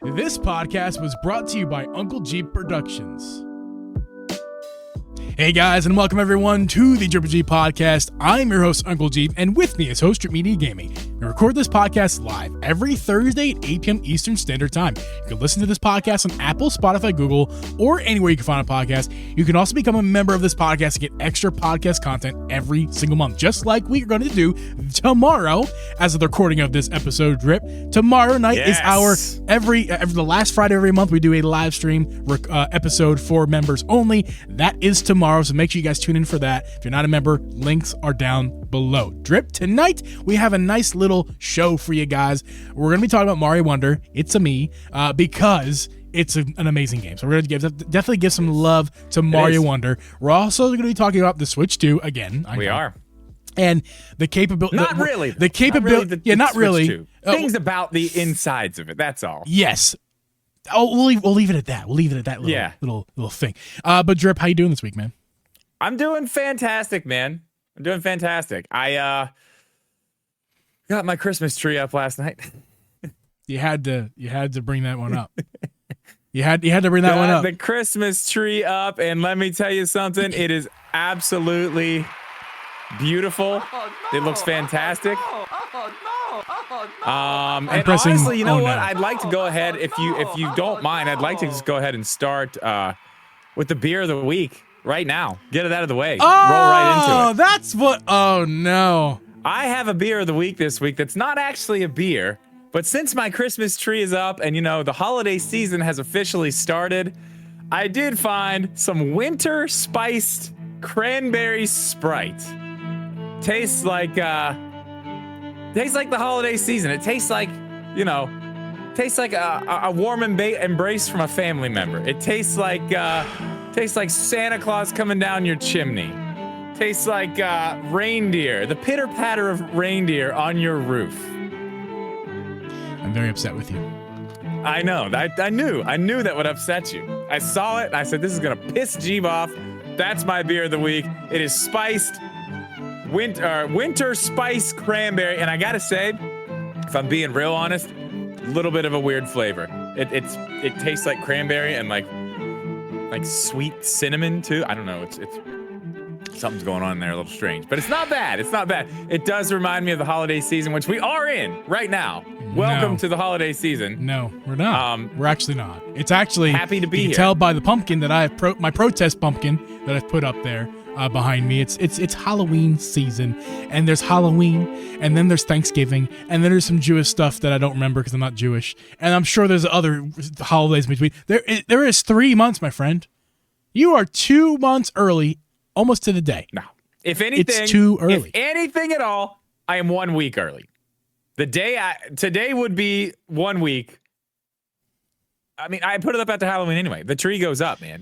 This podcast was brought to you by Uncle Geeb Productions. Hey guys, and welcome everyone to the Geeb Podcast. I'm your host, Uncle Geeb, and with me is Host Trip Media Gaming. We record this podcast live every Thursday at 8 p.m. Eastern Standard Time. You can listen to this podcast on Apple, Spotify, Google, or anywhere you can find a podcast. You can also become a member of this podcast and get extra podcast content every single month, just like we are going to do tomorrow. As of the recording of this episode, Drip, tomorrow night is our every the last Friday of every month. We do a live stream episode for members only. That is tomorrow. So make sure you guys tune in for that. If you're not a member, links are down below. Drip, tonight we have a nice little show for you guys. We're going to be talking about Mario Wonder. It's a me because it's an amazing game. So we're going to definitely give some love to Mario Wonder. We're also going to be talking about the Switch 2 again. We are. And the capability. Not really. The capability. Not really. Things about the insides of it. That's all. Yes. Oh, we'll leave it at that. We'll leave it at that little thing. But Drip, how you doing this week, man? I'm doing fantastic, man. I'm doing fantastic. I got my Christmas tree up last night. You had to bring that one up. You had to bring that one up. The Christmas tree up, and let me tell you something. It is absolutely beautiful. It looks fantastic. And honestly, you know what? I'd like to go ahead, if you don't mind, I'd like to just go ahead and start with the beer of the week right now. Get it out of the way. Roll right into it. That's what. Oh no! I have a beer of the week this week that's not actually a beer, but since my Christmas tree is up and the holiday season has officially started, I did find some winter spiced cranberry Sprite. Tastes like the holiday season. It tastes like, a warm embrace from a family member. It tastes like Santa Claus coming down your chimney. Tastes like reindeer, the pitter patter of reindeer on your roof. I'm very upset with you. I know. I knew that would upset you. I saw it and I said, this is gonna piss Geeb off. That's my beer of the week. It is spiced winter spice cranberry, and I gotta say, if I'm being real honest, a little bit of a weird flavor. It tastes like cranberry and like sweet cinnamon too. I don't know. It's something's going on there, a little strange, but it's not bad. It's not bad. It does remind me of the holiday season, which we are in right now. Welcome to the holiday season. No, we're not. We're actually not. It's actually happy to be here. You can tell by the pumpkin that my protest pumpkin that I've put up there. Behind me, it's Halloween season, and there's Halloween, and then there's Thanksgiving, and then there's some Jewish stuff that I don't remember because I'm not Jewish, and I'm sure there's other holidays in between. There is 3 months, my friend. You are 2 months early, almost to the day. No, if anything, it's too early. If anything at all, I am 1 week early. Today would be 1 week. I mean, I put it up after Halloween anyway. The tree goes up, man.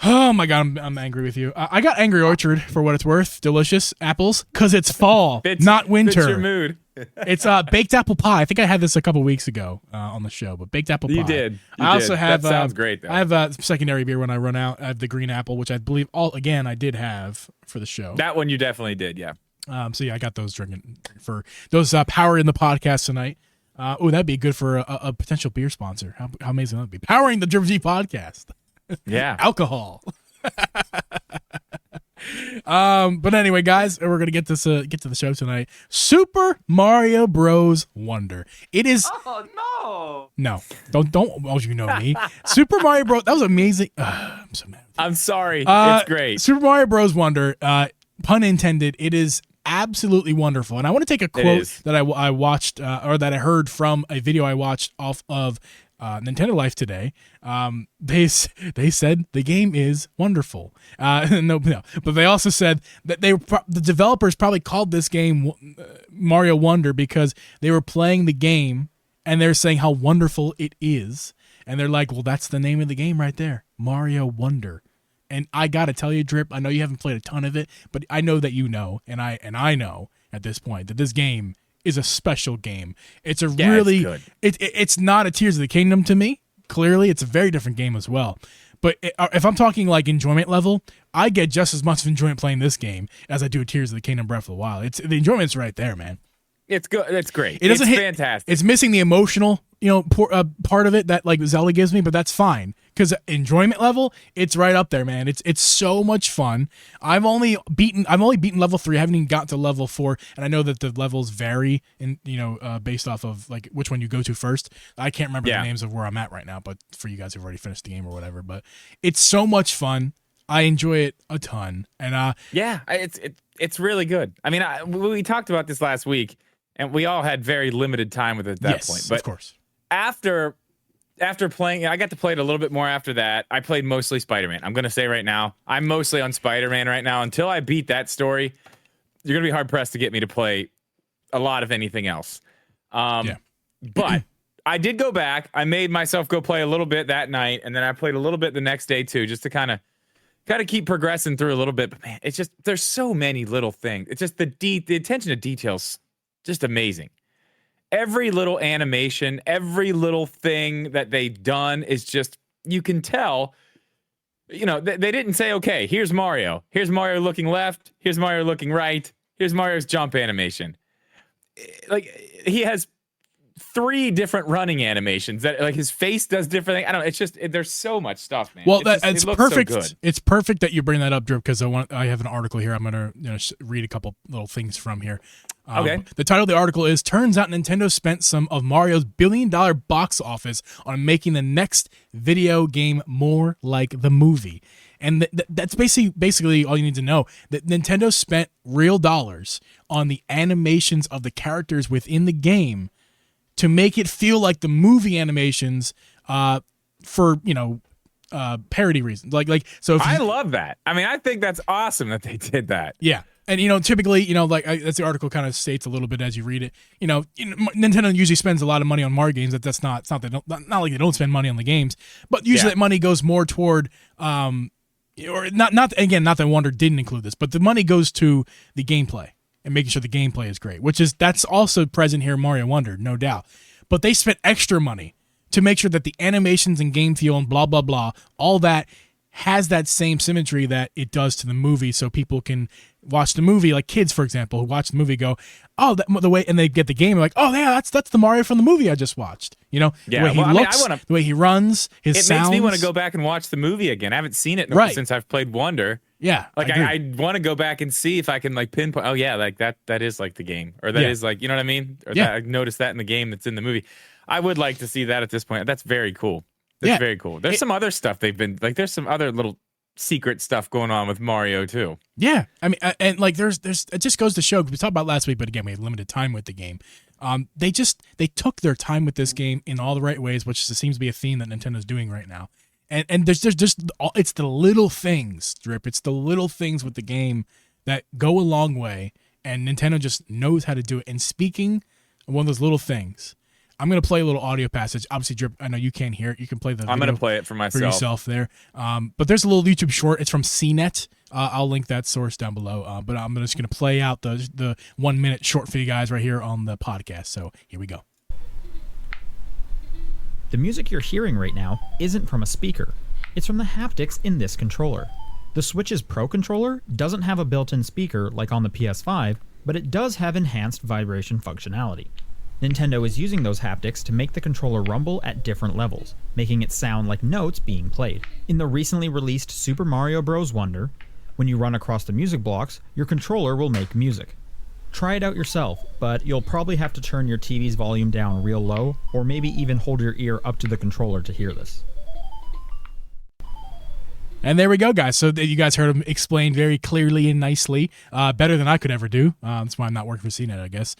Oh my god, I'm angry with you. I got Angry Orchard for what it's worth. Delicious apples, because it's fall, not winter. Fits your mood. It's baked apple pie. I think I had this a couple weeks ago on the show, but baked apple pie. You did. I also have. That sounds great, though. I have a secondary beer when I run out. I have the green apple, which I believe I did have for the show. That one you definitely did, yeah. So yeah, I got those drinking for those power in the podcast tonight. That'd be good for a potential beer sponsor. How amazing that would be. Powering the Geeb Podcast. Yeah. Alcohol. But anyway, guys, we're gonna get to the show tonight. Super Mario Bros. Wonder. It is. Oh no! No, don't. Oh, you know me. Super Mario Bros. That was amazing. I'm so mad. I'm sorry. It's great. Super Mario Bros. Wonder. Pun intended. It is absolutely wonderful. And I want to take a quote that I watched or that I heard from a video I watched off of Nintendo Life today. They said the game is wonderful. No, but they also said that the developers probably called this game Mario Wonder because they were playing the game and they're saying how wonderful it is, and they're like, well, that's the name of the game right there, Mario Wonder. And I gotta tell you, Drip, I know you haven't played a ton of it, but I know that you know, and I know at this point that this game is a special game. It's a really good. It's not a Tears of the Kingdom to me. Clearly, it's a very different game as well. But if I'm talking like enjoyment level, I get just as much enjoyment playing this game as I do Tears of the Kingdom Breath of the Wild. The enjoyment's right there, man. It's good. It's great. It doesn't it's hit. Fantastic. It's missing the emotional, part of it that like Zelda gives me, but that's fine because enjoyment level, it's right up there, man. It's so much fun. I've only beaten level 3. I haven't even got to level 4, and I know that the levels vary in based off of like which one you go to first. I can't remember the names of where I'm at right now, but for you guys who've already finished the game or whatever, but it's so much fun. I enjoy it a ton, and it's really good. I mean, we talked about this last week, and we all had very limited time with it at that point. But of course, after playing, I got to play it a little bit more after that. I played mostly Spider-Man. I'm going to say right now, I'm mostly on Spider-Man right now. Until I beat that story, you're going to be hard-pressed to get me to play a lot of anything else. But I did go back. I made myself go play a little bit that night, and then I played a little bit the next day too, just to kind of keep progressing through a little bit. But man, it's just, there's so many little things. It's just the attention to details, just amazing. Every little animation, every little thing that they've done is just, you can tell, they didn't say, okay, here's Mario looking left, here's Mario looking right, here's Mario's jump animation. Like, he has 3 different running animations that like his face does different things. I don't know. It's just, there's so much stuff, man. Well, it's perfect. So good. It's perfect that you bring that up, Drip, because I have an article here. I'm going to read a couple little things from here. Okay. The title of the article is, Turns Out Nintendo Spent Some of Mario's billion-dollar box office on making the next video game more like the movie. And that's basically all you need to know. That Nintendo spent real dollars on the animations of the characters within the game to make it feel like the movie animations for, parody reasons. Like so. I love that. I mean, I think that's awesome that they did that. Yeah. And, typically, as the article kind of states a little bit as you read it, Nintendo usually spends a lot of money on Mario games. It's not like they don't spend money on the games, but usually that money goes more toward, or not that Wonder didn't include this, but the money goes to the gameplay and making sure the gameplay is great, that's also present here in Mario Wonder, no doubt. But they spent extra money to make sure that the animations and game feel and blah, blah, blah, all that has that same symmetry that it does to the movie, so people can watch the movie, like kids, for example, who watch the movie go, oh, the way, and they get the game, like, oh, yeah, that's the Mario from the movie I just watched. The way he looks, the way he runs, his sounds. It makes me want to go back and watch the movie again. I haven't seen it since I've played Wonder. Yeah, like I want to go back and see if I can like pinpoint. Oh yeah, like that is like the game, or that is like, you know what I mean? Or that I noticed that in the game that's in the movie. I would like to see that at this point. That's very cool. That's very cool. There's some other stuff they've been like. There's some other little secret stuff going on with Mario too. Yeah, I mean, and like there's it just goes to show. We talked about last week, but again, we had limited time with the game. They took their time with this game in all the right ways, which seems to be a theme that Nintendo's doing right now. And there's just it's the little things, Drip. It's the little things with the game that go a long way, and Nintendo just knows how to do it. And speaking of one of those little things, I'm going to play a little audio passage. Obviously, Drip, I know you can't hear it. You can play the video. I'm going to play it for yourself there. But there's a little YouTube short. It's from CNET. I'll link that source down below. But I'm just going to play out the 1 minute short for you guys right here on the podcast. So here we go. The music you're hearing right now isn't from a speaker. It's from the haptics in this controller. The Switch's Pro controller doesn't have a built-in speaker like on the PS5, but it does have enhanced vibration functionality. Nintendo is using those haptics to make the controller rumble at different levels, making it sound like notes being played. In the recently released Super Mario Bros. Wonder, when you run across the music blocks, your controller will make music. Try it out yourself, but you'll probably have to turn your TV's volume down real low, or maybe even hold your ear up to the controller to hear this. And there we go, guys. So you guys heard him explain very clearly and nicely, better than I could ever do. That's why I'm not working for CNET, I guess.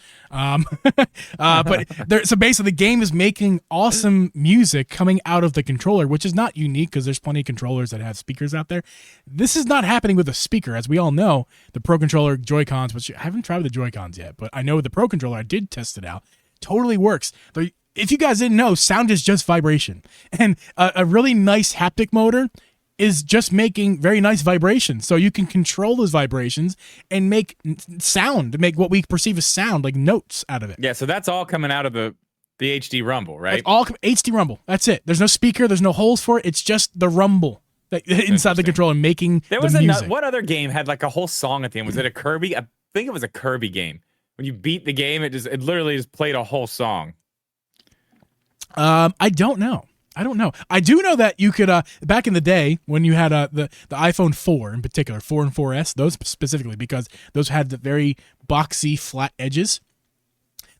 So basically, the game is making awesome music coming out of the controller, which is not unique because there's plenty of controllers that have speakers out there. This is not happening with a speaker. As we all know, the Pro Controller Joy-Cons, which I haven't tried with the Joy-Cons yet, but I know the Pro Controller, I did test it out, totally works. If you guys didn't know, sound is just vibration. And a really nice haptic motor is just making very nice vibrations. So you can control those vibrations and make sound, make what we perceive as sound, like notes out of it. Yeah, so that's all coming out of the HD Rumble, right? That's all HD Rumble. That's it. There's no speaker. There's no holes for it. It's just the rumble inside the controller making the music. What other game had like a whole song at the end? Was it a Kirby? I think it was a Kirby game when you beat the game, it literally just played a whole song. I don't know. I do know that you could back in the day when you had the iPhone 4 in particular, 4 and 4S, those specifically because those had the very boxy flat edges.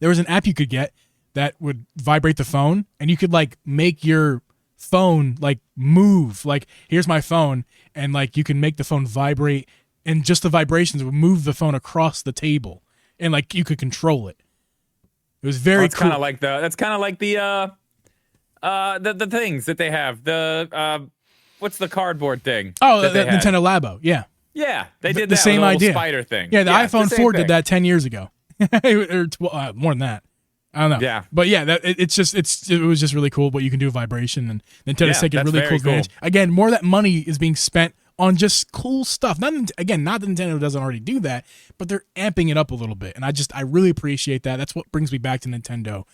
There was an app you could get that would vibrate the phone, and you could like make your phone like move. Like, here's my phone, and like you can make the phone vibrate, and just the vibrations would move the phone across the table, and like you could control it. It was very cool. That's kind of like the things that they have. The what's the cardboard thing? Oh, the Nintendo Labo. Yeah. Yeah, they did the that same with a idea. spider thing. Yeah, the iPhone 4 thing. did that 10 years ago, or more than that. I don't know. Yeah, but yeah, it was just really cool what you can do with vibration, and Nintendo's taking really cool advantage. Again, more of that money is being spent on just cool stuff. Not that Nintendo doesn't already do that, but they're amping it up a little bit, and I really appreciate that. That's what brings me back to Nintendo.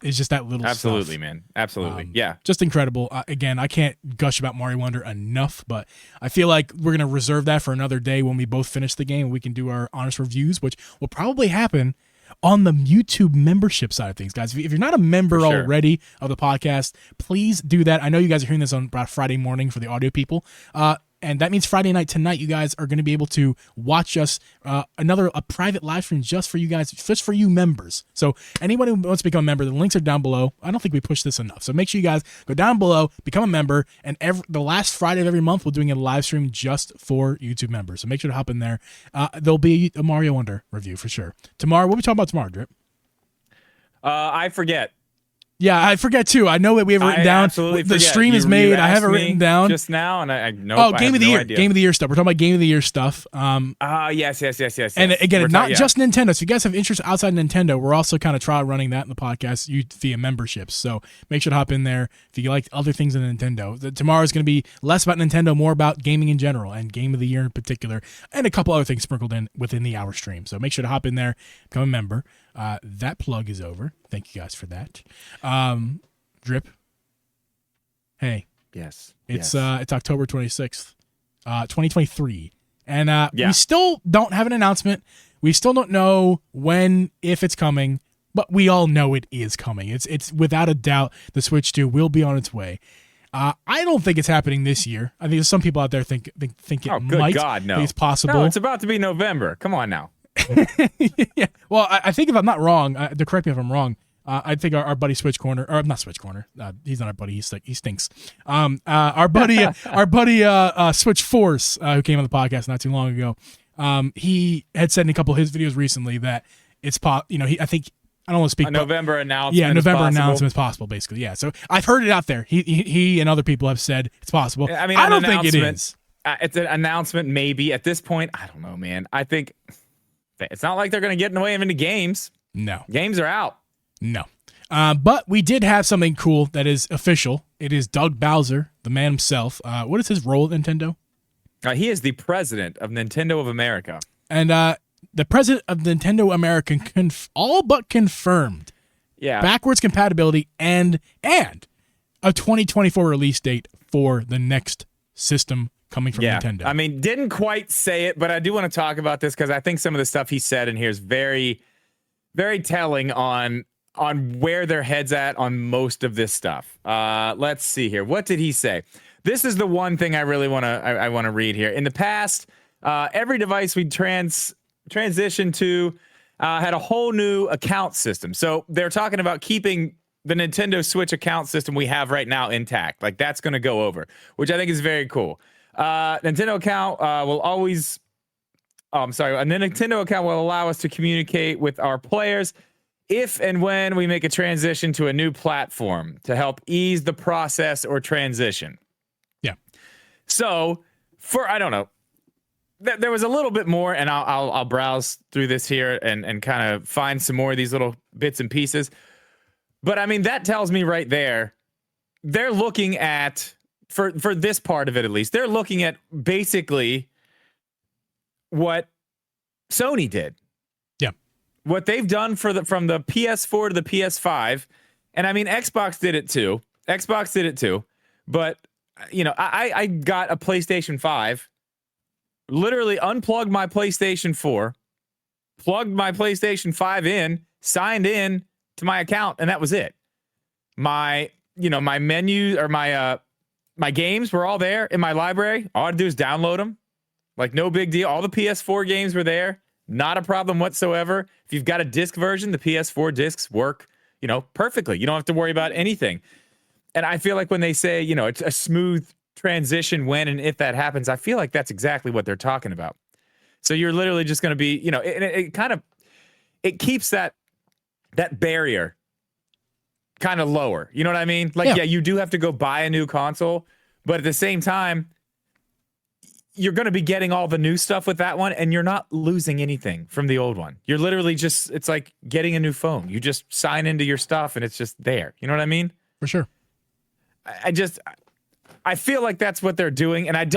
It's just that little absolutely, stuff. man. Absolutely. Yeah. Just incredible. Again, I can't gush about Mario Wonder enough, but I feel like we're going to reserve that for another day when we both finish the game. We can do our honest reviews, which will probably happen on the YouTube membership side of things, guys. If you're not a member already of the podcast, please do that. I know you guys are hearing this on Friday morning for the audio people. And that means Friday night tonight, you guys are going to be able to watch us a private live stream just for you guys, just for you members. So anyone who wants to become a member, the links are down below. I don't think we pushed this enough. So make sure you guys go down below, become a member, and the last Friday of every month, we're doing a live stream just for YouTube members. So make sure to hop in there. There'll be a Mario Wonder review for sure. Tomorrow, what are we talking about tomorrow, Drip? I forget. Yeah, I forget too. I know that we have it written down. Absolutely the forget. stream is made. I have it written down just now, and I know. Oh, game of the year, game of the year stuff. We're talking about game of the year stuff. Yes. And again, not just Nintendo. So if you guys have interest outside Nintendo, we're also kind of trial running that in the podcast via memberships. So make sure to hop in there if you like other things in Nintendo. Tomorrow is going to be less about Nintendo, more about gaming in general and game of the year in particular, and a couple other things sprinkled in within the hour stream. So make sure to hop in there, become a member. That plug is over. Thank you guys for that. Drip. Hey. Yes. It's October 26th, 2023. And we still don't have an announcement. We still don't know when, if it's coming, but we all know it is coming. It's without a doubt the Switch 2 will be on its way. I don't think it's happening this year. I think there's some people out there think it might. God, no. Think it's possible. No, it's about to be November. Come on now. Yeah. Well, I think if I'm not wrong, to correct me if I'm wrong, I think our buddy Switch Corner, or not Switch Corner, he's not our buddy, he stinks. Our buddy Switch Force, who came on the podcast not too long ago, he had said in a couple of his videos recently that it's I don't want to speak. November announcement. Yeah, November announcement is possible, basically. Yeah, so I've heard it out there. He and other people have said it's possible. I mean, I don't think it is. It's an announcement, maybe at this point. I don't know, man. I think it's not like they're going to get in the way of any games. No, games are out. No. But we did have something cool that is official. It is Doug Bowser, the man himself. What is his role at Nintendo? He is the president of Nintendo of America. And the president of Nintendo America all but confirmed backwards compatibility and a 2024 release date for the next system coming from Nintendo. I mean, didn't quite say it, but I do want to talk about this because I think some of the stuff he said in here is very, very telling on where their head's at on most of this stuff. Let's see here. What did he say? This is the one thing I really want to read here. In the past, every device we transitioned to had a whole new account system. So they're talking about keeping the Nintendo Switch account system we have right now intact. Like, that's going to go over, which I think is very cool. Nintendo account will always... a Nintendo account will allow us to communicate with our players if and when we make a transition to a new platform to help ease the process or transition. Yeah. So, I don't know. There was a little bit more, and I'll browse through this here and kind of find some more of these little bits and pieces. But I mean, that tells me right there, they're looking at, for this part of it at least, they're looking at basically what Sony did. Yeah. What they've done from the PS4 to the PS5. And I mean, Xbox did it too. But, I got a PlayStation 5, literally unplugged my PlayStation 4, plugged my PlayStation 5 in, signed in to my account, and that was it. My menu or my games were all there in my library. All I had to do is download them. Like, no big deal. All the PS4 games were there. Not a problem whatsoever. If you've got a disc version, the PS4 discs work, perfectly. You don't have to worry about anything. And I feel like when they say, it's a smooth transition when and if that happens, I feel like that's exactly what they're talking about. So you're literally just going to be, it keeps that barrier kind of lower. You know what I mean? Like, yeah, you do have to go buy a new console, but at the same time, you're going to be getting all the new stuff with that one, and you're not losing anything from the old one. You're literally just, it's like getting a new phone. You just sign into your stuff, and it's just there. You know what I mean? For sure. I feel like that's what they're doing, and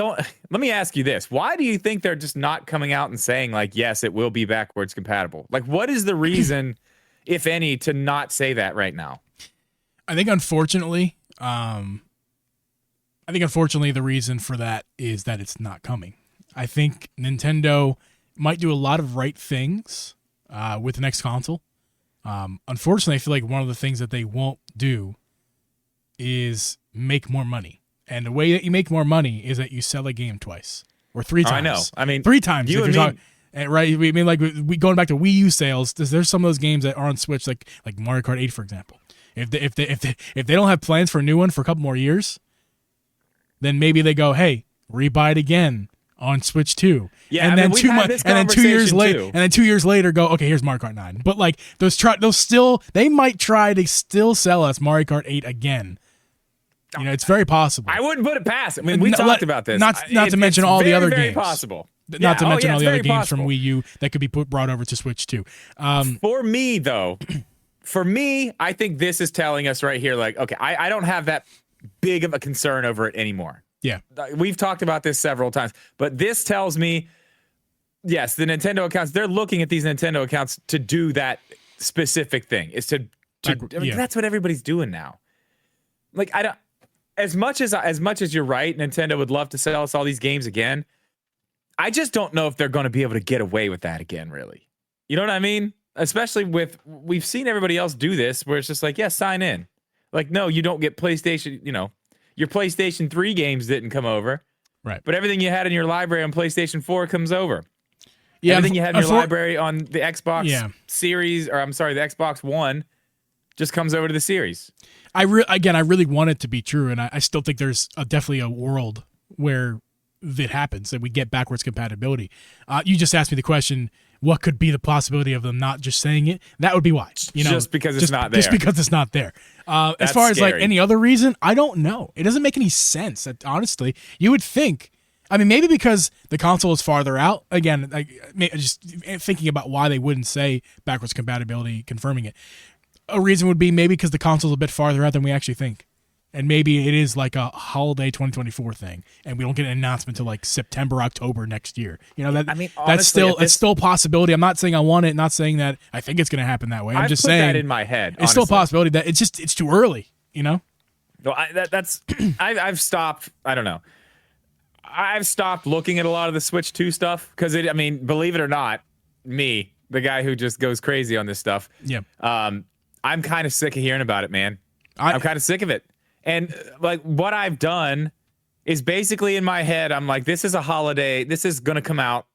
let me ask you this. Why do you think they're just not coming out and saying, like, yes, it will be backwards compatible? Like, what is the reason, if any, to not say that right now? I think, unfortunately, the reason for that is that it's not coming. I think Nintendo might do a lot of right things with the next console. Unfortunately, I feel like one of the things that they won't do is make more money. And the way that you make more money is that you sell a game twice or 3 times. I know. I mean, 3 times. Right? We mean, like, we going back to Wii U sales. There's some of those games that are on Switch, like Mario Kart 8, for example. If they don't have plans for a new one for a couple more years, then maybe they go, hey, rebuy it again on Switch 2. Yeah, and then 2 years later go, okay, here's Mario Kart 9. But like they might try to still sell us Mario Kart 8 again. It's very possible. I wouldn't put it past. I mean, we talked about this. Not to mention all the other very games. Possible. Not to mention all the other games possible from Wii U that could be brought over to Switch 2. For me, though, I think this is telling us right here, like, okay, I don't have that big of a concern over it anymore. Yeah. We've talked about this several times, but this tells me, yes, the Nintendo accounts, they're looking at these Nintendo accounts to do that specific thing. Is to that's what everybody's doing now. Like, I don't, as much as you're right, Nintendo would love to sell us all these games again. I just don't know if they're going to be able to get away with that again, really. You know what I mean? Especially we've seen everybody else do this, where it's just like, yeah, sign in. Like, no, you don't get PlayStation, your PlayStation 3 games didn't come over. Right. But everything you had in your library on PlayStation 4 comes over. Yeah, everything you had in your library on the Xbox Series, or I'm sorry, the Xbox One, just comes over to the Series. I really want it to be true, and I still think there's definitely a world where it happens, that we get backwards compatibility. You just asked me the question, what could be the possibility of them not just saying it? That would be why. Just because it's not there. Just because it's not there. As far as like any other reason, I don't know. It doesn't make any sense. Honestly, you would think. I mean, maybe because the console is farther out. Again, just thinking about why they wouldn't say backwards compatibility, confirming it. A reason would be maybe because the console's a bit farther out than we actually think. And maybe it is like a holiday 2024 thing, and we don't get an announcement until like September, October next year. Honestly, that's still a possibility. I'm not saying I want it, not saying that I think it's going to happen that way. I'm just saying that in my head. It's still a possibility that it's too early. No, I've stopped. I don't know. I've stopped looking at a lot of the Switch 2 stuff because believe it or not, me, the guy who just goes crazy on this stuff. Yeah. I'm kind of sick of hearing about it, man. I'm kind of sick of it. And like what I've done is basically in my head, I'm like, this is a holiday. This is going to come out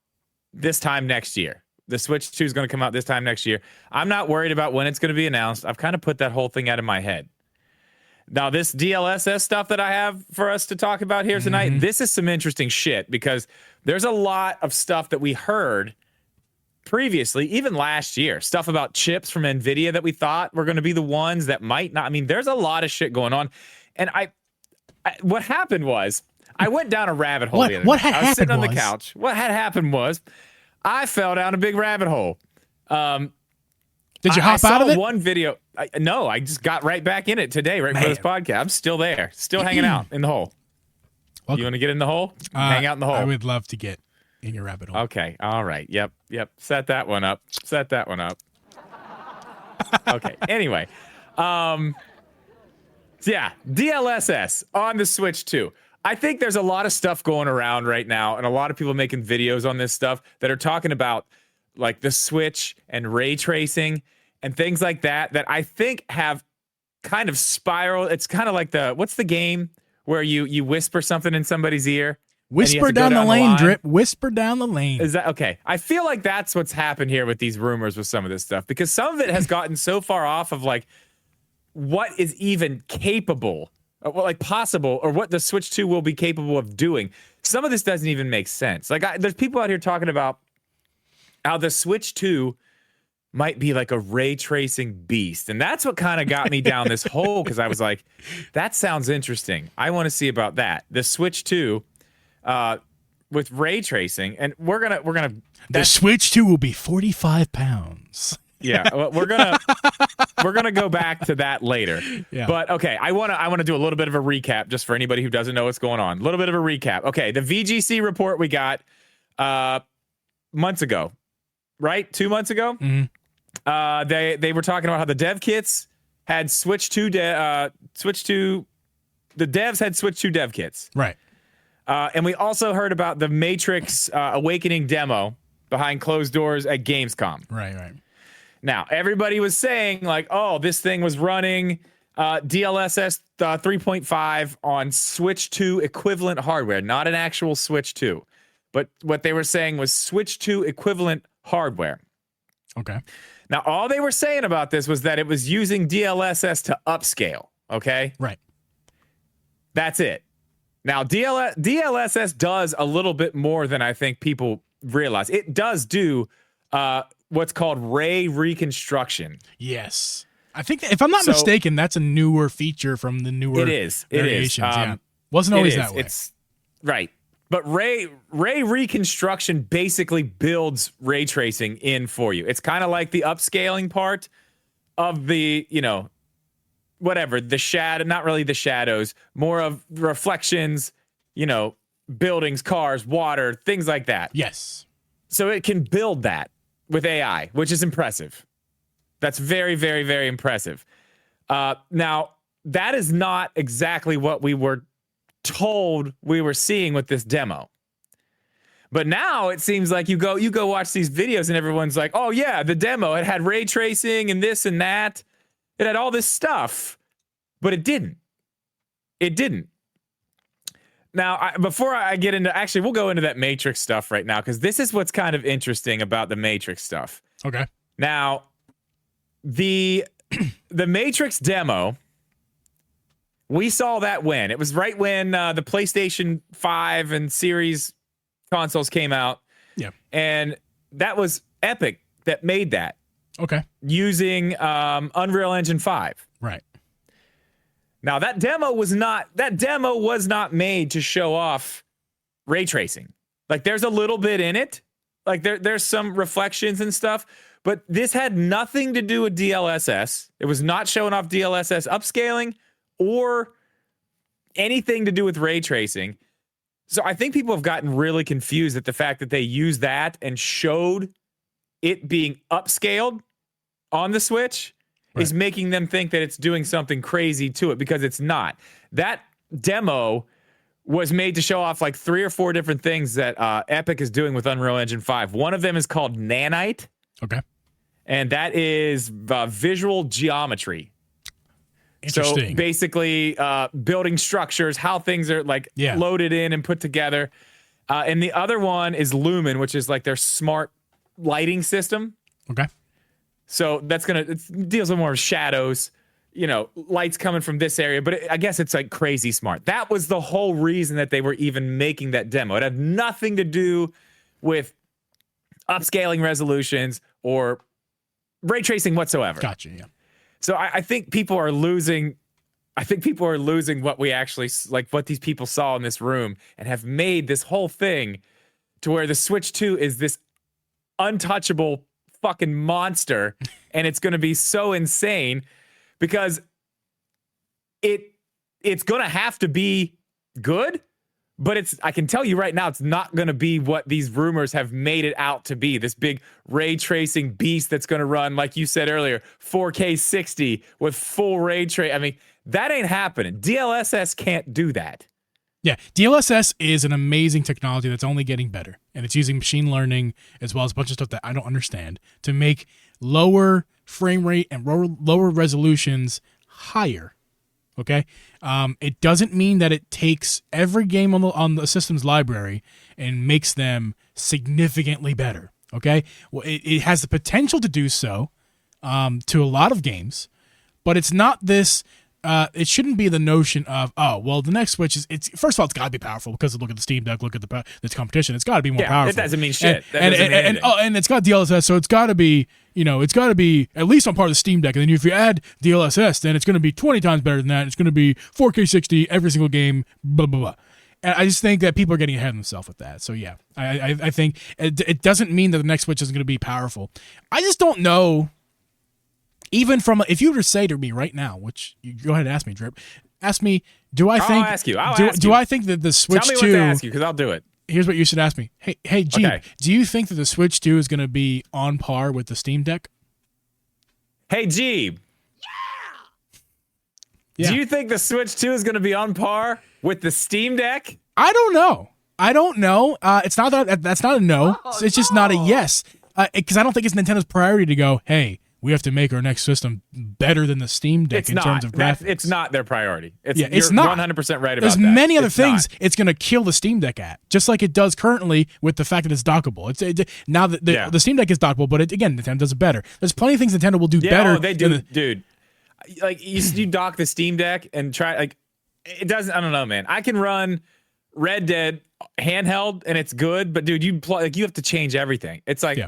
this time next year. The Switch 2 is going to come out this time next year. I'm not worried about when it's going to be announced. I've kind of put that whole thing out of my head. Now, this DLSS stuff that I have for us to talk about here tonight, this is some interesting shit because there's a lot of stuff that we heard previously, even last year, stuff about chips from NVIDIA that we thought were going to be the ones that might not. I mean, there's a lot of shit going on. And what happened was I went down a rabbit hole. I was sitting on the couch. What had happened was I fell down a big rabbit hole. Did you hop out of it? One video. No, I just got right back in it today, right before this podcast. I'm still there, still hanging out in the hole. You want to get in the hole? Hang out in the hole. I would love to get in your rabbit hole. Okay. All right. Yep. Set that one up. Okay. Anyway. Yeah. DLSS on the Switch 2. I think there's a lot of stuff going around right now and a lot of people making videos on this stuff that are talking about like the Switch and ray tracing and things like that I think have kind of spiraled. It's kind of like what's the game where you whisper something in somebody's ear? Whisper down the lane, Drip. Whisper down the lane. Is that okay? I feel like that's what's happened here with these rumors with some of this stuff, because some of it has gotten so far off of like what is even capable, like possible, or what the Switch 2 will be capable of doing. Some of this doesn't even make sense. Like there's people out here talking about how the Switch 2 might be like a ray tracing beast. And that's what kind of got me down this hole, because I was like, that sounds interesting. I want to see about that. The Switch 2 with ray tracing, and we're gonna the Switch 2 will be 45 pounds. Yeah, we're gonna go back to that later. Yeah. But okay, I wanna do a little bit of a recap just for anybody who doesn't know what's going on. A little bit of a recap. Okay, the VGC report we got months ago, right? 2 months ago. Mm-hmm. They were talking about how the dev kits had Switch 2 the devs had Switch 2 dev kits. Right. And we also heard about the Matrix Awakening demo behind closed doors at Gamescom. Right. Now, everybody was saying, like, oh, this thing was running DLSS 3.5 on Switch 2 equivalent hardware, not an actual Switch 2. But what they were saying was Switch 2 equivalent hardware. Okay. Now, all they were saying about this was that it was using DLSS to upscale, okay? Right. That's it. Now, DLSS does a little bit more than I think people realize. It does do what's called ray reconstruction. Yes. I think if I'm not mistaken, that's a newer feature from the newer variations. It is. Yeah. Wasn't always that way. It's right. But ray reconstruction basically builds ray tracing in for you. It's kind of like the upscaling part of the, whatever, the shadow, not really the shadows, more of reflections, buildings, cars, water, things like that. Yes. So it can build that with AI, which is impressive. That's very, very, very impressive. Now, that is not exactly what we were told we were seeing with this demo. But now it seems like you go watch these videos and everyone's like, oh yeah, the demo, it had ray tracing and this and that. It had all this stuff, but it didn't. It didn't. Now, before I get into, actually, we'll go into that Matrix stuff right now, because this is what's kind of interesting about the Matrix stuff. Okay. Now, the Matrix demo, we saw that when? It was right when the PlayStation 5 and Series consoles came out. Yeah. And that was Epic that made that. Okay. Using Unreal Engine 5. Right. Now, that demo was not made to show off ray tracing. Like, there's a little bit in it. Like, there's some reflections and stuff. But this had nothing to do with DLSS. It was not showing off DLSS upscaling or anything to do with ray tracing. So I think people have gotten really confused at the fact that they used that and showed it being upscaled on the Switch. Right. Is making them think that it's doing something crazy to it, because it's not. That demo was made to show off like 3 or 4 different things that Epic is doing with Unreal Engine 5. One of them is called Nanite. Okay. And that is visual geometry. Interesting. So basically building structures, how things are like loaded in and put together. And the other one is Lumen, which is like their smart lighting system. Okay. So that's it deals with more shadows, lights coming from this area, but I guess it's like crazy smart. That was the whole reason that they were even making that demo. It had nothing to do with upscaling resolutions or ray tracing whatsoever. Gotcha. Yeah. So I think people are losing. I think people are losing what we actually like, what these people saw in this room, and have made this whole thing to where the Switch 2 is this untouchable fucking monster, and it's going to be so insane because it's going to have to be good, but I can tell you right now, it's not going to be what these rumors have made it out to be. This big ray tracing beast that's going to run, like you said earlier, 4K 60 with full ray trace. I mean, that ain't happening. DLSS can't do that. Yeah, DLSS is an amazing technology that's only getting better, and it's using machine learning as well as a bunch of stuff that I don't understand to make lower frame rate and lower resolutions higher. Okay, it doesn't mean that it takes every game on the system's library and makes them significantly better. Okay, well, it has the potential to do so to a lot of games, but it's not this. It shouldn't be the notion of, oh, well, the next Switch it's first of all, it's got to be powerful because look at the Steam Deck, look at the competition. It's got to be more powerful. It doesn't mean shit. And it's got DLSS, so it's got to be, it's got to be at least on par with the Steam Deck. And then if you add DLSS, then it's going to be 20 times better than that. It's going to be 4K 60 every single game, blah, blah, blah. And I just think that people are getting ahead of themselves with that. So, yeah, I think it doesn't mean that the next Switch isn't going to be powerful. I just don't know. Even if you were to say to me right now, which you go ahead and ask me, Drip, ask me, do I think? I'll ask you. Do I think that the Switch 2? Tell me what to ask you because I'll do it. Here's what you should ask me. Hey, Geeb, okay. Do you think that the Switch 2 is going to be on par with the Steam Deck? Hey, Geeb. Yeah. Do you think the Switch 2 is going to be on par with the Steam Deck? I don't know. It's not that. That's not a no. It's just not a yes. Because I don't think it's Nintendo's priority to go, hey, we have to make our next system better than the Steam Deck terms of graphics. It's not their priority. It's not. 100% right about that. There's many other things it's going to kill the Steam Deck at, just like it does currently with the fact that it's dockable. Now that the Steam Deck is dockable, but again, Nintendo does it better. There's plenty of things Nintendo will do better. Oh, they do, dude. Like you dock the Steam Deck and try it doesn't. I don't know, man. I can run Red Dead handheld and it's good, but dude, you have to change everything. It's like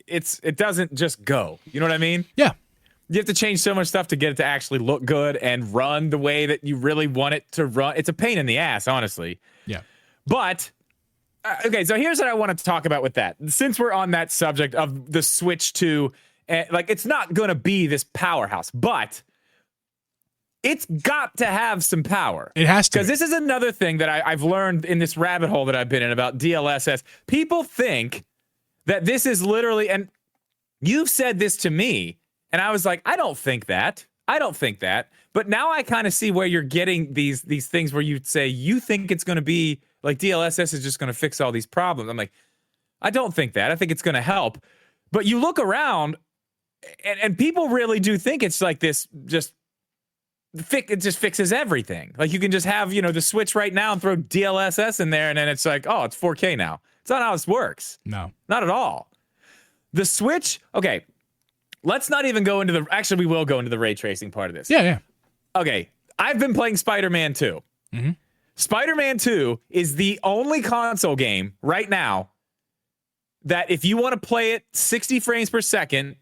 it doesn't just go. You know what I mean? Yeah. You have to change so much stuff to get it to actually look good and run the way that you really want it to run. It's a pain in the ass, honestly. Yeah. But okay, so here's what I want to talk about with that. Since we're on that subject of the Switch 2, it's not going to be this powerhouse, but it's got to have some power. It has to. Because this is another thing that I've learned in this rabbit hole that I've been in about DLSS. People think that this is literally, and you've said this to me, and I was like, I don't think that. But now I kind of see where you're getting these things where you say you think it's going to be like DLSS is just going to fix all these problems. I'm like, I don't think that. I think it's going to help. But you look around, and people really do think it's like this it just fixes everything. Like you can just have, the Switch right now and throw DLSS in there and then it's like, oh, it's 4K now. It's not how this works. No. Not at all. The Switch, okay, let's not even go into actually we will go into the ray tracing part of this. Yeah. Okay, I've been playing Spider-Man 2. Mm-hmm. Spider-Man 2 is the only console game right now that if you want to play it 60 frames per second,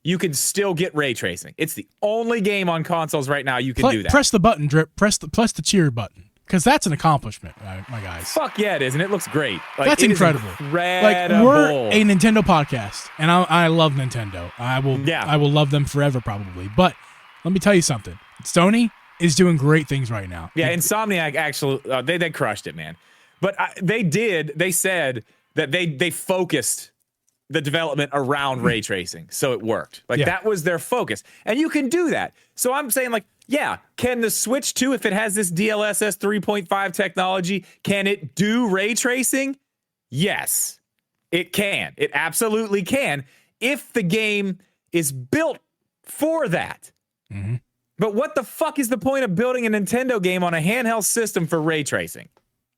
you can still get ray tracing. It's the only game on consoles right now you can do that. Press the button, Drip. Press the cheer button. Because that's an accomplishment, my guys. Fuck yeah, it is, and it looks great. That's incredible. Like, we're a Nintendo podcast, and I love Nintendo. I will love them forever, probably. But let me tell you something. Sony is doing great things right now. Yeah, Insomniac actually, they crushed it, man. But they said that they focused the development around ray tracing, so it worked. That was their focus, and you can do that. So I'm saying, can the Switch 2, if it has this DLSS 3.5 technology, can it do ray tracing? Yes, it can. It absolutely can if the game is built for that. Mm-hmm. But what the fuck is the point of building a Nintendo game on a handheld system for ray tracing?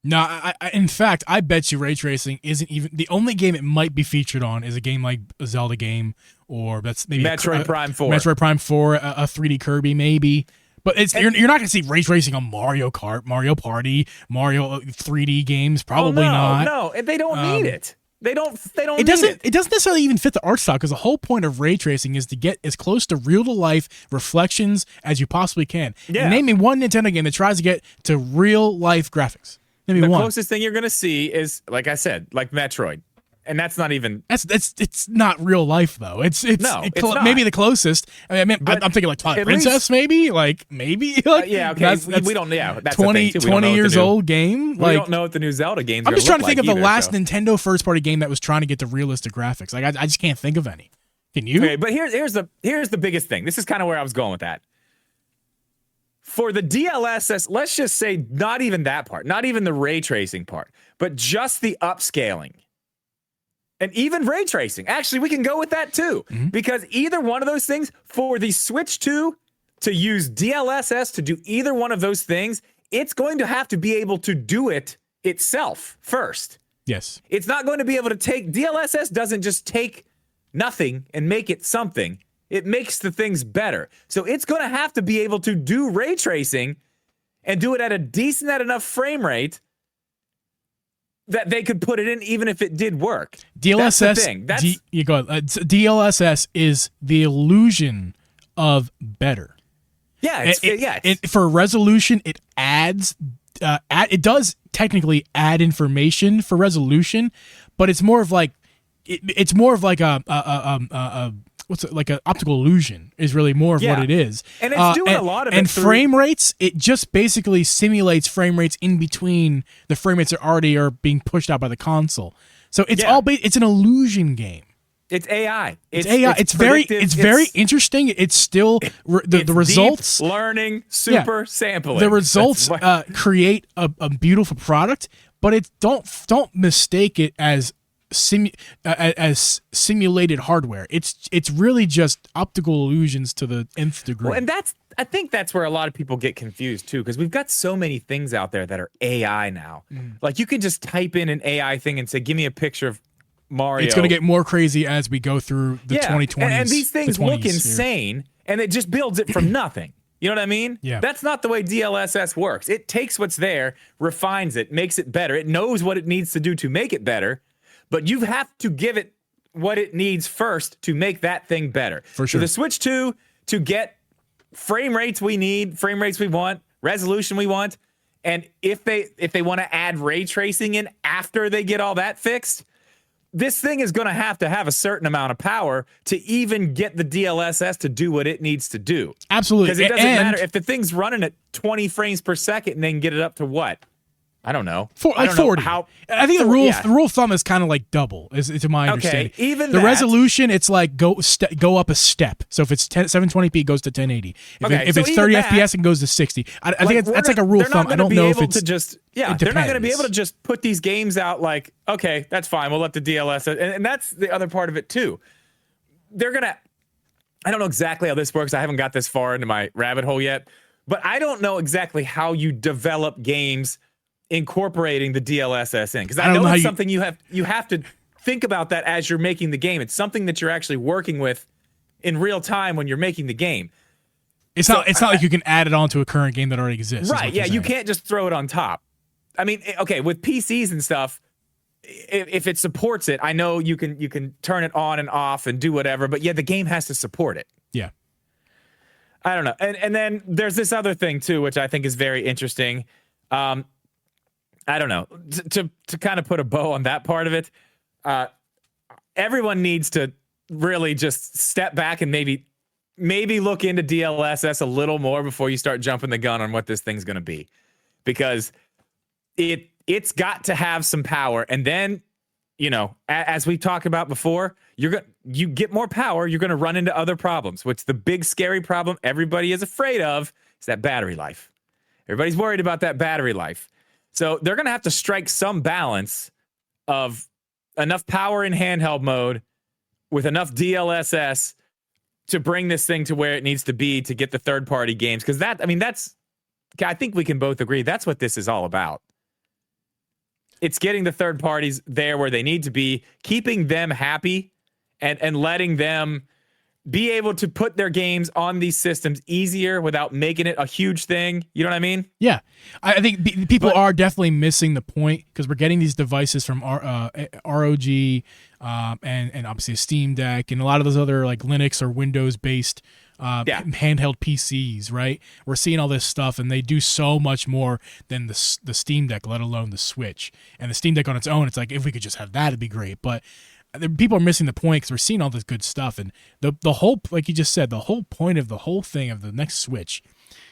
No, in fact, I bet you ray tracing isn't even the only game it might be featured on is a game like a Zelda game, or that's maybe Metroid Prime 4. Metroid Prime 4, a 3D Kirby maybe. But you're not going to see ray tracing on Mario Kart, Mario Party, Mario 3D games. Probably not. No, they don't need it. They don't it doesn't necessarily even fit the art style, because the whole point of ray tracing is to get as close to real-to-life reflections as you possibly can. Yeah. Name me one Nintendo game that tries to get to real-life graphics. Name me the one. Closest thing you're going to see is, like I said, like Metroid. And that's not even... It's not real life, though. It's not. Maybe the closest. I'm thinking like Twilight Princess, maybe? Maybe? Yeah, okay. We don't... Yeah, that's 20 years old game? We don't know what the new Zelda game's I'm just trying to think of the last so. Nintendo first-party game that was trying to get to realistic graphics. Like, I just can't think of any. Can you? Okay, but here's the biggest thing. This is kind of where I was going with that. for the DLSS, let's just say not even that part, not even the ray tracing part, but just the upscaling. And even ray tracing. Actually, we can go with that too. Because either one of those things, for the Switch 2 to use DLSS to do either one of those things, it's going to have to be able to do it itself first. Yes. It's not going to be able to take, DLSS doesn't just take nothing and make it something. It makes the things better. So it's going to have to be able to do ray tracing and do it at a decent enough frame rate that they could put it in even if it did work. DLSS, That's the thing. DLSS is the illusion of better. Yeah, for resolution, it adds. It does technically add information for resolution, but it's more of like it's more of like a what's it, like an optical illusion is really more of what it is. And it's doing a lot of it. And frame rates, it just basically simulates frame rates in between the frame rates that already are being pushed out by the console. So it's it's an illusion game. It's AI. It's AI. It's very interesting. It's still the results. Deep learning, super sampling. The results create a beautiful product, but it don't mistake it as simulated hardware. It's really just optical illusions to the nth degree. Well, and I think that's where a lot of people get confused too, because we've got so many things out there that are AI now. Like you can just type in an AI thing and say, "Give me a picture of Mario." It's going to get more crazy as we go through the 2020s. And these things look insane, and it just builds it from nothing. You know what I mean? Yeah. That's not the way DLSS works. It takes what's there, refines it, makes it better. It knows what it needs to do to make it better, but you have to give it what it needs first to make that thing better. For sure. So the Switch 2, to get frame rates we need, frame rates we want, resolution we want, and if they want to add ray tracing in after they get all that fixed, this thing is going to have a certain amount of power to even get the DLSS to do what it needs to do. Absolutely. Because it doesn't matter if the thing's running at 20 frames per second and they can get it up to what? I don't know. 40. I think the rule of thumb is kind of like double, is to my understanding. Even the resolution, it's like go up a step. So if it's 720p, it goes to 1080. If it's 30 FPS, it goes to 60. I think that's like a rule of thumb. I don't know if it's they're not going to be able to just put these games out like, okay, that's fine. We'll let the DLSS, and that's the other part of it too. They're gonna. I don't know exactly how this works. I haven't got this far into my rabbit hole yet, but I don't know exactly how you develop games incorporating the DLSS in, because I know it's something you have to think about that as you're making the game. It's something that you're actually working with in real time when you're making the game. It's not like you can add it onto a current game that already exists. Right, yeah, you can't just throw it on top. I mean, okay, with PCs and stuff, if it supports it, I know you can turn it on and off and do whatever, but yeah, the game has to support it. Yeah. I don't know. And then there's this other thing too, which I think is very interesting. I don't know, to kind of put a bow on that part of it. Everyone needs to really just step back and maybe look into DLSS a little more before you start jumping the gun on what this thing's going to be, because it's got to have some power. And then, you know, as we talked about before, you get more power, you're going to run into other problems, which the big scary problem everybody is afraid of is that battery life. Everybody's worried about that battery life. So they're going to have to strike some balance of enough power in handheld mode with enough DLSS to bring this thing to where it needs to be to get the third-party games. Because I think we can both agree that's what this is all about. It's getting the third parties there where they need to be, keeping them happy, and letting them be able to put their games on these systems easier without making it a huge thing. You know what I mean? Yeah. I think people are definitely missing the point, because we're getting these devices from ROG and obviously a Steam Deck and a lot of those other like Linux or Windows-based handheld PCs, right? We're seeing all this stuff, and they do so much more than the Steam Deck, let alone the Switch. And the Steam Deck on its own, it's like, if we could just have that, it'd be great. But people are missing the point, because we're seeing all this good stuff, and the whole, like you just said, the whole point of the whole thing of the next Switch,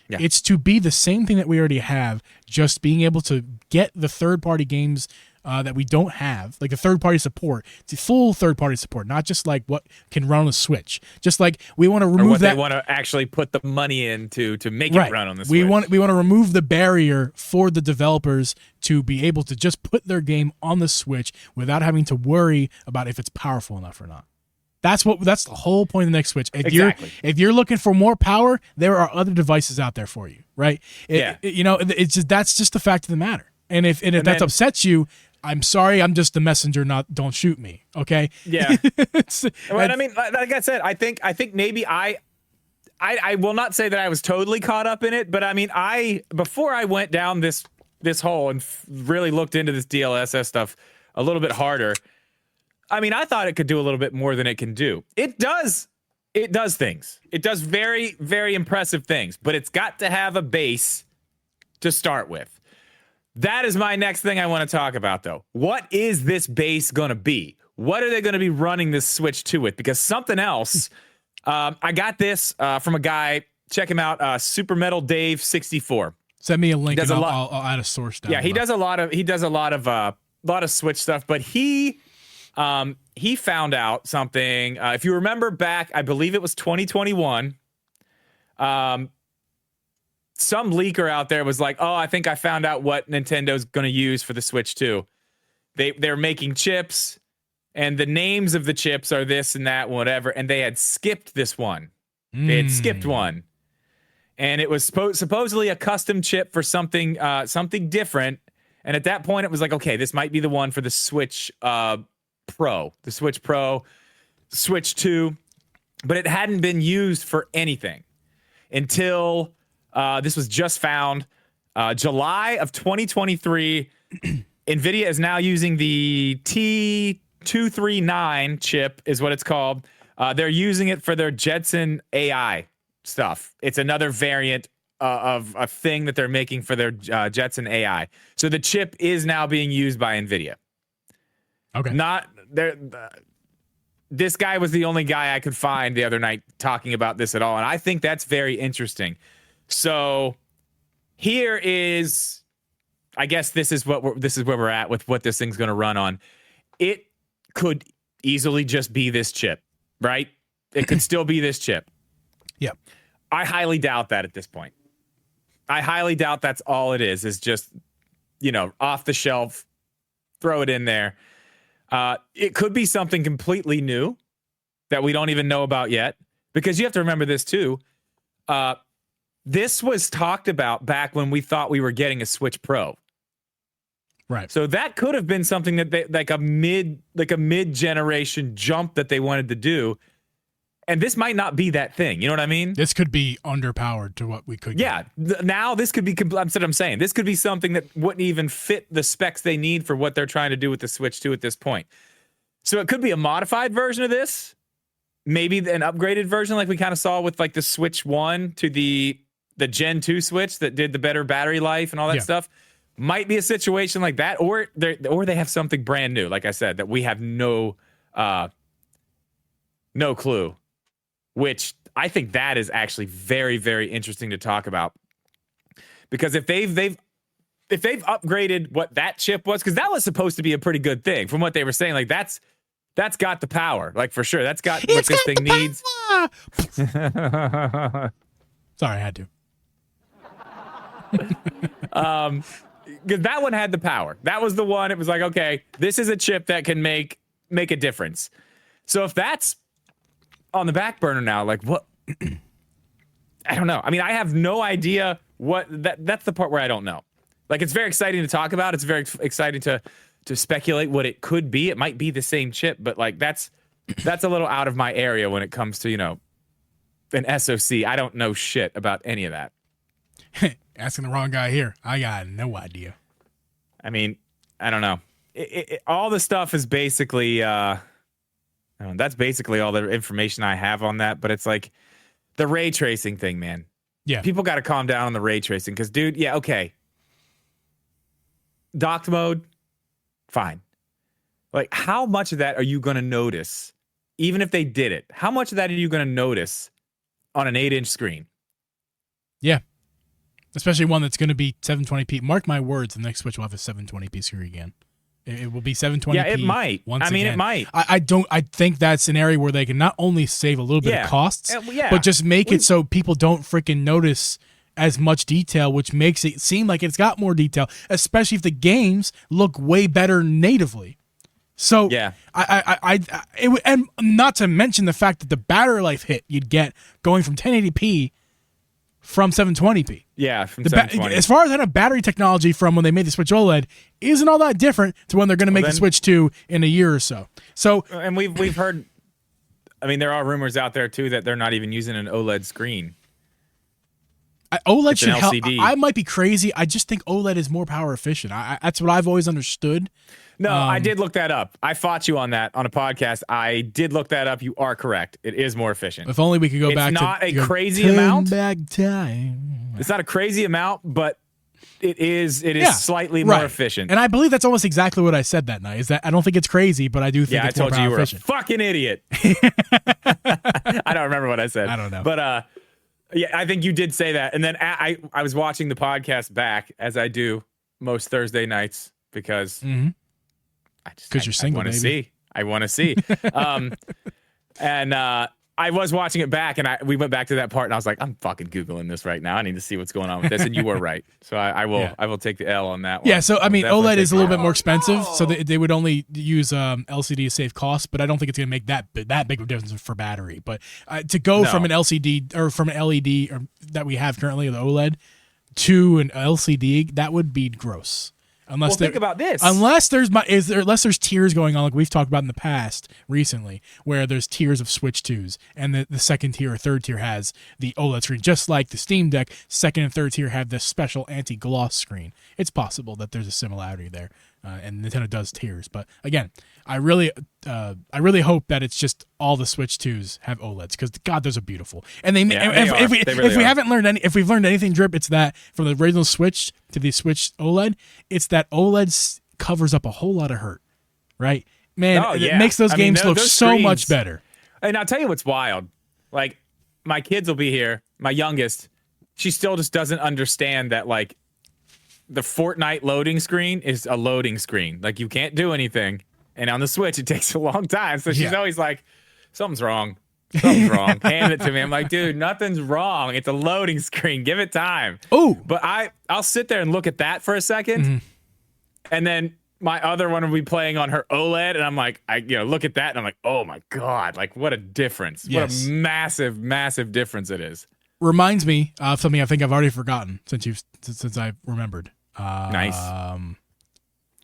it's to be the same thing that we already have, just being able to get the third-party games that we don't have, like a third-party support. It's a full third-party support, not just like what can run on a Switch. Just like we want to remove or what that. They want to actually put the money into to make it run on the Switch. We want to remove the barrier for the developers to be able to just put their game on the Switch without having to worry about if it's powerful enough or not. That's the whole point of the next Switch. If you're looking for more power, there are other devices out there for you, right? It's just that's just the fact of the matter. And if that upsets you, I'm sorry. I'm just the messenger. Don't shoot me. Okay. Yeah. I mean, like I said, I think maybe I will not say that I was totally caught up in it, but I mean, before I went down this hole and really looked into this DLSS stuff a little bit harder. I mean, I thought it could do a little bit more than it can do. It does things. It does very, very impressive things, but it's got to have a base to start with. That is my next thing I want to talk about, though. What is this base going to be? What are they going to be running this Switch 2 with? Because something else, I got this from a guy. Check him out, Super Metal Dave 64. Send me a link and I'll add a source down. Yeah, he does a lot of Switch stuff, but he found out something. If you remember back, I believe it was 2021. Some leaker out there was like, "Oh, I think I found out what Nintendo's going to use for the Switch 2. They're making chips, and the names of the chips are this and that, whatever." And they had skipped this one. They had skipped one, and it was supposedly a custom chip for something different. And at that point, it was like, okay, this might be the one for the Switch Pro, the Switch Pro, Switch 2, but it hadn't been used for anything until this was just found July of 2023. NVIDIA is now using the T239 chip, is what it's called. They're using it for their Jetson AI stuff. It's another variant of a thing that they're making for their Jetson AI. So the chip is now being used by NVIDIA. Okay. Not there. This guy was the only guy I could find the other night talking about this at all, and I think that's very interesting. So here is, I guess this is where we're at with what this thing's going to run on. It could easily just be this chip, right? It could still be this chip. Yep. I highly doubt that at this point. I highly doubt that's all it is just, off the shelf, throw it in there. It could be something completely new that we don't even know about yet, because you have to remember this too. This was talked about back when we thought we were getting a Switch Pro. Right. So that could have been something that they, like a mid-generation jump that they wanted to do. And this might not be that thing. You know what I mean? This could be underpowered to what we could get. Now this could be, that's what I'm saying. This could be something that wouldn't even fit the specs they need for what they're trying to do with the Switch 2 at this point. So it could be a modified version of this. Maybe an upgraded version like we kind of saw with like the Switch 1 to the Gen 2 Switch that did the better battery life and all that stuff. Might be a situation like that. Or they have something brand new, like I said, that we have no clue. Which I think that is actually very, very interesting to talk about, because if they've upgraded what that chip was, because that was supposed to be a pretty good thing from what they were saying, like that's got the power, like for sure, that's got what this thing needs. Sorry, I had to. Because that one had the power. That was the one. It was like, okay, this is a chip that can make a difference. So if that's on the back burner now, like what? I don't know. I mean, I have no idea what that's the part where I don't know. Like, it's very exciting to talk about. It's very exciting to speculate what it could be. It might be the same chip, but like that's a little out of my area when it comes to, an SoC. I don't know shit about any of that. Asking the wrong guy here. I got no idea. I mean, I don't know. All the stuff is basically that's basically all the information I have on that, but it's like the ray tracing thing, man. Yeah. People got to calm down on the ray tracing because, dude, yeah, okay. Docked mode, fine. Like, how much of that are you going to notice, even if they did it? How much of that are you going to notice on an 8-inch screen? Yeah. Especially one that's going to be 720p. Mark my words, the next Switch will have a 720p screen again. It will be 720p. Yeah, it might. Once I mean, again. it might. I think that's an area where they can not only save a little bit of costs, but just make it so people don't freaking notice as much detail, which makes it seem like it's got more detail, especially if the games look way better natively. So yeah, and not to mention the fact that the battery life hit you'd get going from 1080p from 720p. Yeah, from 720. As far as I know, battery technology from when they made the Switch OLED isn't all that different to when they're going to make the Switch 2 in a year or so. So, and we've heard. I mean, there are rumors out there too that they're not even using an OLED screen. OLED should help. I might be crazy. I just think OLED is more power efficient. That's what I've always understood. No, I did look that up. I fought you on that on a podcast. I did look that up. You are correct. It is more efficient. If only we could go back. It's not a crazy turn amount. Back time. It's not a crazy amount, but it is slightly more efficient. And I believe that's almost exactly what I said that night. Is that I don't think it's crazy, but I do think it's more power efficient. Yeah, I told you you were a fucking idiot. I don't remember what I said. I don't know. But yeah, I think you did say that. And then I was watching the podcast back, as I do most Thursday nights, because you're single, I want to see. And I was watching it back, and we went back to that part, and I was like, I'm fucking Googling this right now. I need to see what's going on with this. And you were right. So I will take the L on that one. Yeah, so I mean, OLED is a little bit more expensive, so they would only use LCD to save costs, but I don't think it's going to make that big of a difference for battery. But to go from an LCD or from an LED or that we have currently, the OLED, to an LCD, that would be gross. Think about this. Unless there's tiers going on, like we've talked about in the past recently, where there's tiers of Switch 2s, and the second tier or third tier has the OLED screen, just like the Steam Deck. Second and third tier have this special anti-gloss screen. It's possible that there's a similarity there, and Nintendo does tiers. But again, I really hope that it's just all the Switch 2s have OLEDs, because God, those are beautiful. And if we've learned anything, Drip, it's that from the original Switch to the Switch OLED, it's that OLED covers up a whole lot of hurt, right? Man, it makes those games look so much better. And I'll tell you what's wild. Like, my kids will be here. My youngest, she still just doesn't understand that, like, the Fortnite loading screen is a loading screen. Like, you can't do anything. And on the Switch, it takes a long time. So she's always like, something's wrong. Something's wrong. Hand it to me. I'm like, dude, nothing's wrong. It's a loading screen. Give it time. Oh. But I'll sit there and look at that for a second. And then my other one will be playing on her OLED. And I'm like, look at that. And I'm like, oh my God. Like, what a difference. Yes. What a massive, massive difference it is. Reminds me of something I think I've already forgotten since I've remembered. Nice.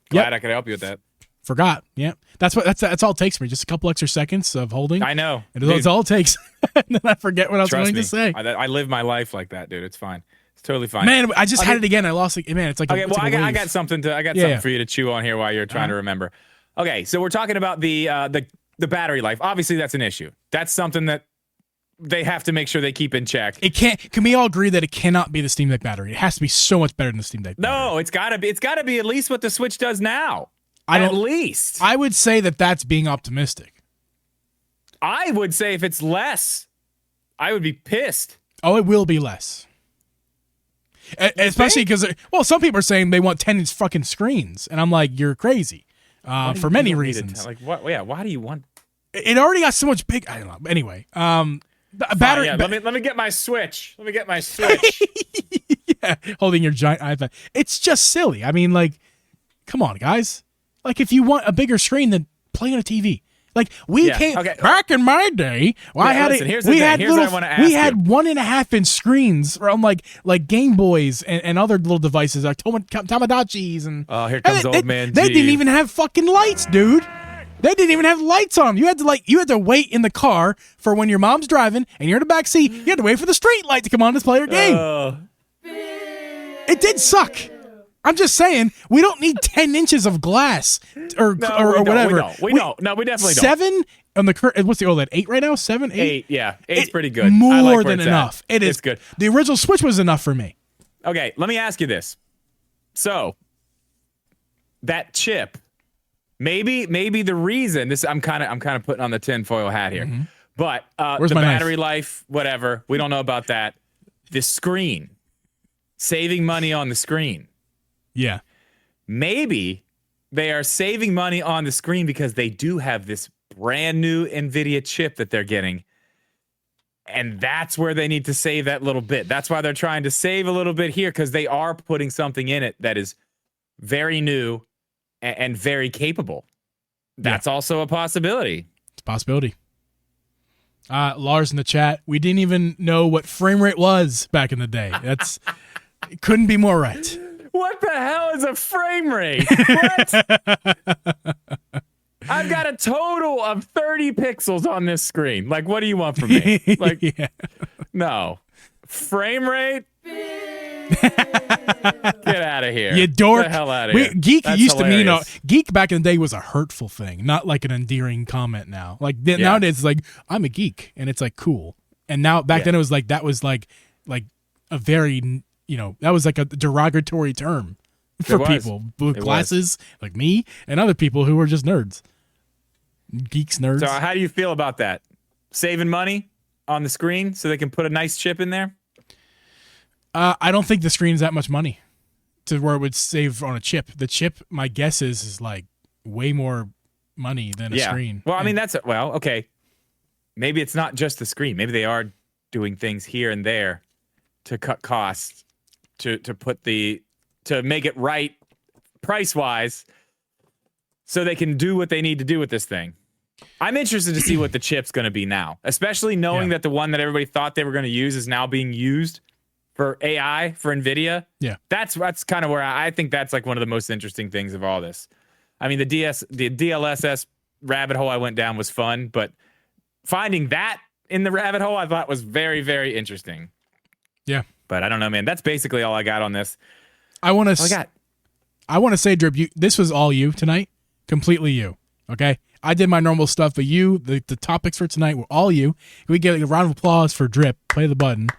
Glad I could help you with that. Forgot. Yeah. That's all it takes for me. Just a couple extra seconds of holding. I know. And that's all it takes. And then I forget what I was going to say. I live my life like that, dude. It's fine. It's totally fine. Man, I just had it again. I lost it. Man, it's like okay. Well, I got something for you to chew on here while you're trying to remember. Okay, so we're talking about the battery life. Obviously, that's an issue. That's something that they have to make sure they keep in check. It can't. Can we all agree that it cannot be the Steam Deck battery? It has to be so much better than the Steam Deck battery. No, it's got to be. It's got to be at least what the Switch does now. At least. I would say that's being optimistic. I would say if it's less, I would be pissed. Oh, it will be less. Especially because, some people are saying they want 10-inch fucking screens, and I'm like, you're crazy. For many reasons. Like what? Yeah. Why do you want? It already got so much big. I don't know. Anyway, battery. Yeah, let me get my Switch. Let me get my Switch. Yeah, holding your giant iPad. It's just silly. I mean, like, come on, guys. Like, if you want a bigger screen, then play on a TV. Like, we can't. Okay. Back in my day, we had 1.5-inch screens from like Game Boys and other little devices like Tamagotchis and. Oh, here comes old man. They didn't even have fucking lights, dude. They didn't even have lights on them. You had to wait in the car for when your mom's driving and you're in the back seat. You had to wait for the street light to come on to play your game. It did suck. I'm just saying, we don't need 10 inches of glass or whatever. We don't. No, we definitely don't. 7 on the current. What's the OLED? 8 right now? 7, 8? 8, yeah. 8's pretty good. More than enough. It's good. The original Switch was enough for me. Okay, let me ask you this. So, that chip, maybe the reason this, I'm kind of putting on the tinfoil hat here, but the battery life, whatever, we don't know about that. The screen, saving money on the screen. Yeah. Maybe they are saving money on the screen because they do have this brand new NVIDIA chip that they're getting. And that's where they need to save that little bit. That's why they're trying to save a little bit here, because they are putting something in it that is very new and very capable. That's also a possibility. It's a possibility. Lars in the chat, we didn't even know what frame rate was back in the day. It couldn't be more right. What the hell is a frame rate? What? I've got a total of 30 pixels on this screen. Like, what do you want from me? Like, no. Frame rate? Get out of here. You dork. Get the hell out of here. Geek That's used hilarious. to mean, geek back in the day was a hurtful thing, not like an endearing comment now. Like, nowadays it's like, I'm a geek, and it's like cool. And now, back then it was like, that was like a very, that was like a derogatory term for people with glasses like me and other people who were just nerds. Geeks, nerds. So how do you feel about that? Saving money on the screen so they can put a nice chip in there? I don't think the screen's that much money to where it would save on a chip. The chip, my guess is like way more money than a screen. Well, I mean, okay. Maybe it's not just the screen. Maybe they are doing things here and there to cut costs, to make it right price-wise, so they can do what they need to do with this thing. I'm interested to see what the chip's going to be now, especially knowing that the one that everybody thought they were going to use is now being used for AI, for NVIDIA. Yeah. That's kind of where I think that's like one of the most interesting things of all this. I mean, the DLSS rabbit hole I went down was fun, but finding that in the rabbit hole I thought was very, very interesting. Yeah. But I don't know, man. That's basically all I got on this. I want to say, Drip, this was all you tonight. Completely you. Okay? I did my normal stuff, but the topics for tonight were all you. Can we get a round of applause for Drip? Play the button.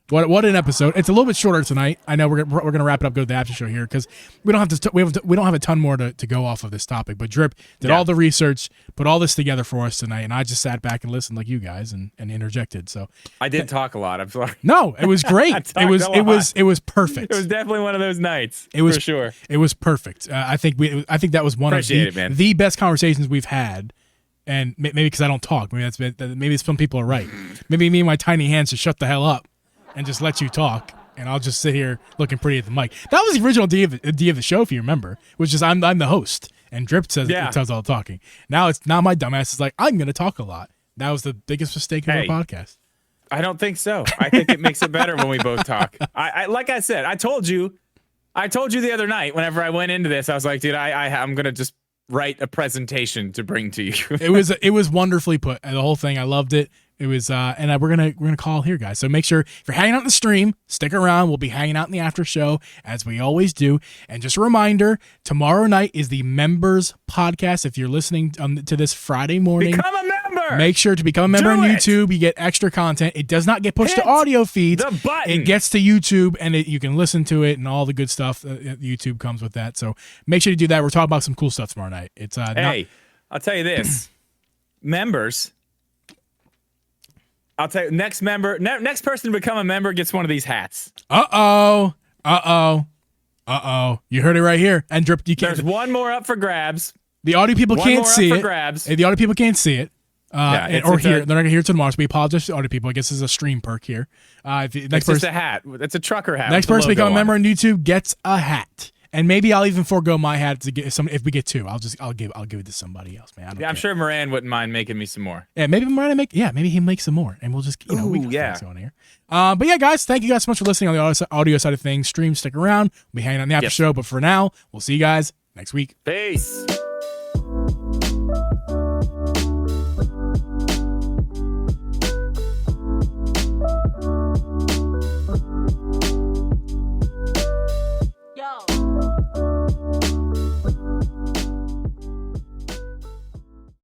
What an episode! It's a little bit shorter tonight. I know we're gonna wrap it up. Go to the after show here because we don't have to. We don't have a ton more to go off of this topic. But Drip did all the research, put all this together for us tonight, and I just sat back and listened like you guys and interjected. So I did talk a lot. I'm sorry. No, it was great. it was perfect. It was definitely one of those nights. It was for sure. It was perfect. I think that was one of the best conversations we've had. And maybe because I don't talk, maybe some people are right. Maybe me and my tiny hands should shut the hell up and just let you talk, and I'll just sit here looking pretty at the mic. That was the original idea of the show, if you remember, which is I'm the host, and Drip does all the talking. Now my dumbass is like, I'm going to talk a lot. That was the biggest mistake of our podcast. I don't think so. I think it makes it better when we both talk. I like I said, I told you the other night whenever I went into this, I was like, dude, I'm going to just write a presentation to bring to you. It was wonderfully put. The whole thing, I loved it. It was, and we're gonna call here, guys. So make sure if you're hanging out in the stream, stick around. We'll be hanging out in the after show as we always do. And just a reminder, tomorrow night is the members podcast. If you're listening to this Friday morning, become a member. Make sure to become a member on YouTube. You get extra content. It does not get pushed to audio feeds. The button. It gets to YouTube, and you can listen to it and all the good stuff. YouTube comes with that. So make sure to do that. We're talking about some cool stuff tomorrow night. It's I'll tell you this, members. I'll tell you, next person to become a member gets one of these hats. Uh-oh. You heard it right here. And Drip, you can't. There's one more up for grabs. The audio people can't see it. Grabs. The audio people can't see it. They're not going to hear it tomorrow, so we apologize to the audio people. I guess this is a stream perk here. It's just a hat. It's a trucker hat. Next person to become a member on YouTube gets a hat. And maybe I'll even forego my hat to get some. If we get two, I'll give it to somebody else, man. I'm sure Moran wouldn't mind making me some more. Yeah, maybe Moran maybe he makes some more, and we'll just we can on here. But yeah, guys, thank you guys so much for listening on the audio side of things. Stream, stick around. We'll be hanging out in the after show, but for now, we'll see you guys next week. Peace.